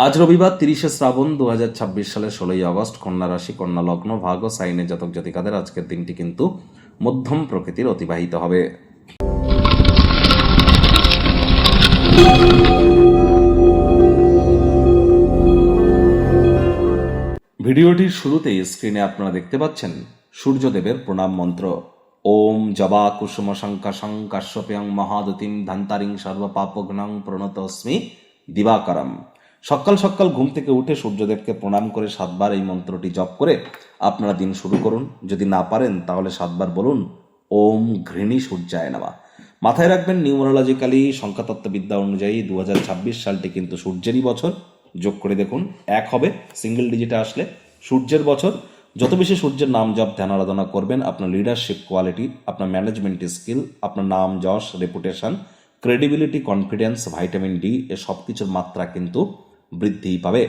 আজ রবিবার 30শে শ্রাবণ 2026 সালের 16ই আগস্ট, কন্যা রাশি, কন্যা লগ্ন, ভাগ ও সাইনের জাতক জাতিকাদের আজকের দিনটি কিন্তু মধ্যম প্রকৃতির অতিবাহিত হবে। ভিডিওটির শুরুতেই স্ক্রিনে আপনারা দেখতে পাচ্ছেন সূর্যদেবের প্রণাম মন্ত্র। ওম জবা কুসুম শঙ্কাশং কাশ্যপেয়ং মহাদতিম ধান্তারিং সর্বপাপঘ্নং প্রণতস্মি দিবাকরম। সকাল সকাল ঘুম থেকে উঠে সূর্যদেবকে প্রণাম করে 7 বার এই মন্ত্রটি জপ করে আপনারা দিন শুরু করুন। যদি না পারেন তাহলে 7 বার বলুন ওম ঘৃণী সূর্যায় নমঃ। মাথায় রাখবেন, নিউমারোলজিক্যালি সংখ্যাতত্ত্ববিদ্যা অনুযায়ী 2026 সালটি কিন্তু সূর্যেরই বছর। যোগ করে দেখুন, 1 হবে সিঙ্গেল ডিজিটে আসলে। সূর্যের বছর। যত বেশি সূর্যের নাম জপ ধ্যান আরাধনা করবেন, আপনার লিডারশিপ কোয়ালিটি, আপনার ম্যানেজমেন্ট স্কিল, আপনার নাম যশ, reputation, credibility, confidence, vitamin D এ সব কিছুর মাত্রা কিন্তু বৃদ্ধি পাবে।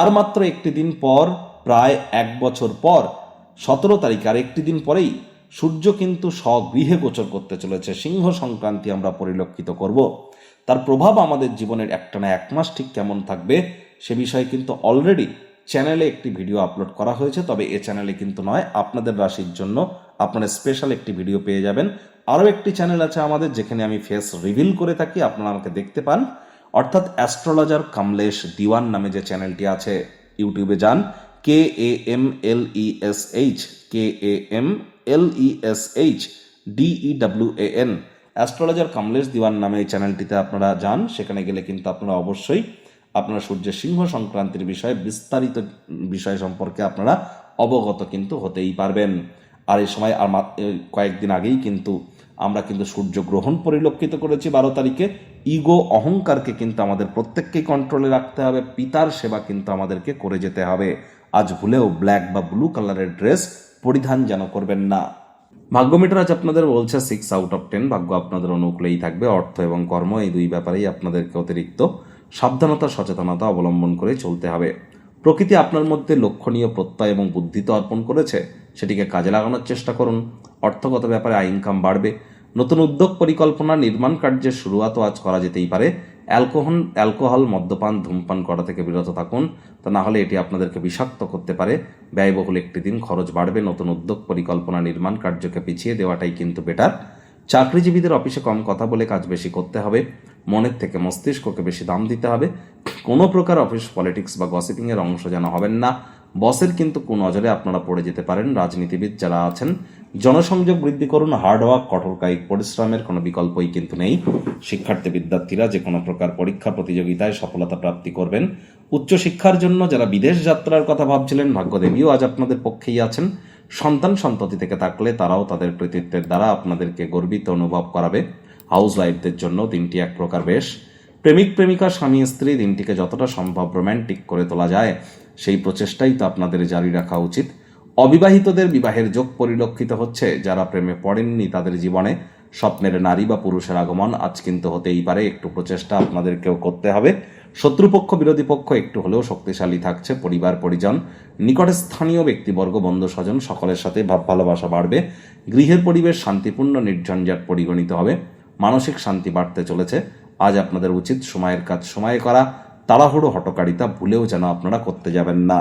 আর মাত্র একটি দিন পর, প্রায় 1 বছর পর 17 তারিখ, আর একটি দিন পরেই সূর্য কিন্তু স্বগৃহে গোচর করতে চলেছে। সিংহ সংক্রান্তি আমরা পরিলক্ষিত করব। তার প্রভাব আমাদের জীবনের একটানা 1 মাস ঠিক কেমন থাকবে সে বিষয়ে কিন্তু অলরেডি চ্যানেলে একটি ভিডিও আপলোড করা হয়েছে। তবে এ চ্যানেলে কিন্তু নয়, আপনাদের রাশির জন্য আপনারা স্পেশাল একটি ভিডিও পেয়ে যাবেন। আরও একটি চ্যানেল আছে আমাদের, যেখানে আমি ফেস রিভিল করে থাকি, আপনারা আমাকে দেখতে পান। অর্থাৎ অ্যাস্ট্রোলজার কামলেশ দিওয়ান নামে যে চ্যানেলটি আছে, ইউটিউবে যান, KAMLESHDEWAN, অ্যাস্ট্রোলজার কামলেশ দিওয়ান নামে এই চ্যানেলটিতে আপনারা যান। সেখানে গেলে কিন্তু আপনারা অবশ্যই আপনারা সূর্যের সিংহ সংক্রান্তির বিষয়ে বিস্তারিত বিষয় সম্পর্কে আপনারা অবগত কিন্তু হতেই পারবেন। আর এই সময় আর কয়েকদিন আগেই কিন্তু আমরা কিন্তু সূর্যগ্রহণ পরিলক্ষিত করেছি 12 তারিখে। ইগো, অহংকারকে কিন্তু আমাদের প্রত্যেককেই কন্ট্রোলে রাখতে হবে। পিতার সেবা কিন্তু আমাদেরকে করে যেতে হবে। আজ ভুলেও ব্ল্যাক বা ব্লু কালারের ড্রেস পরিধান যেন করবেন না। ভাগ্যমিটার আজ আপনাদের বলছে 6 আউট অফ 10। ভাগ্য আপনাদের অনুকূলেই থাকবে। অর্থ এবং কর্ম এই দুই ব্যাপারেই আপনাদেরকে অতিরিক্ত সাবধানতা, সচেতনতা অবলম্বন করে চলতে হবে। প্রকৃতি আপনার মধ্যে লক্ষণীয় প্রত্যয় এবং বুদ্ধি তো অর্পণ করেছে, সেটিকে কাজে লাগানোর চেষ্টা করুন। অর্থগত ব্যাপারে আয় ইনকাম বাড়বে। নতুন উদ্যোগ, পরিকল্পনা, নির্মাণ কার্যের শুরুয়াতও আজ করা যেতেই পারে। অ্যালকোহল, মদ্যপান, ধূমপান করা থেকে বিরত থাকুন, তা না হলে এটি আপনাদেরকে বিষাক্ত করতে পারে। ব্যয়বহুল একটি দিন, খরচ বাড়বে। নতুন উদ্যোগ, পরিকল্পনা, নির্মাণ কার্যকে পিছিয়ে দেওয়াটাই কিন্তু বেটার। চাকরিজীবীদের অফিসে কম কথা বলে কাজ বেশি করতে হবে। মনের থেকে মস্তিষ্ককে বেশি দাম দিতে হবে। কোনো প্রকার অফিস পলিটিক্স বা গসিপিংয়ের অংশ যেন হবেন না। বসের কিন্তু কুনজরে আপনারা পড়ে যেতে পারেন। রাজনীতিবিদ যারা আছেন, জনসংযোগ বৃদ্ধি করুন। হার্ডওয়ার্ক, কঠোর কায়িক পরিশ্রমের কোনো বিকল্পই কিন্তু নেই। শিক্ষার্থী বিদ্যার্থীরা যে কোনো প্রকার পরীক্ষা প্রতিযোগিতায় সফলতা প্রাপ্তি করবেন। উচ্চশিক্ষার জন্য যারা বিদেশ যাত্রার কথা ভাবছিলেন, ভাগ্যদেবীও আজ আপনাদের পক্ষেই আছেন। সন্তান সন্ততি থেকে থাকলে তারাও তাদের কৃতিত্বের দ্বারা আপনাদেরকে গর্বিত অনুভব করাবে। হাউস ওয়াইফদের জন্য দিনটি এক প্রকার বেশ। প্রেমিক প্রেমিকা, স্বামী স্ত্রী দিনটিকে যতটা সম্ভব রোম্যান্টিক করে তোলা যায় সেই প্রচেষ্টাই তো আপনাদের জারি রাখা উচিত। অবিবাহিতদের বিবাহের যোগ পরিলক্ষিত হচ্ছে। যারা প্রেমে পড়েননি তাদের জীবনে স্বপ্নের নারী বা পুরুষের আগমন আজ কিন্তু হতেই পারে। একটু প্রচেষ্টা আপনাদেরকেও করতে হবে। শত্রুপক্ষ, বিরোধী পক্ষ একটু হলেও শক্তিশালী থাকছে। পরিবার পরিজন, নিকটে স্থানীয় ব্যক্তিবর্গ, বন্ধু স্বজন সকলের সাথে ভাব ভালোবাসা বাড়বে। গৃহের পরিবেশ শান্তিপূর্ণ, নির্ঝঞ্ঝাট পরিগণিত হবে। মানসিক শান্তি বাড়তে চলেছে। আজ আপনাদের উচিত সময়ের কাজ সময়ে করা। তাড়াহুড়ো, হটকারিতা ভুলেও যেন আপনারা করতে যাবেন না।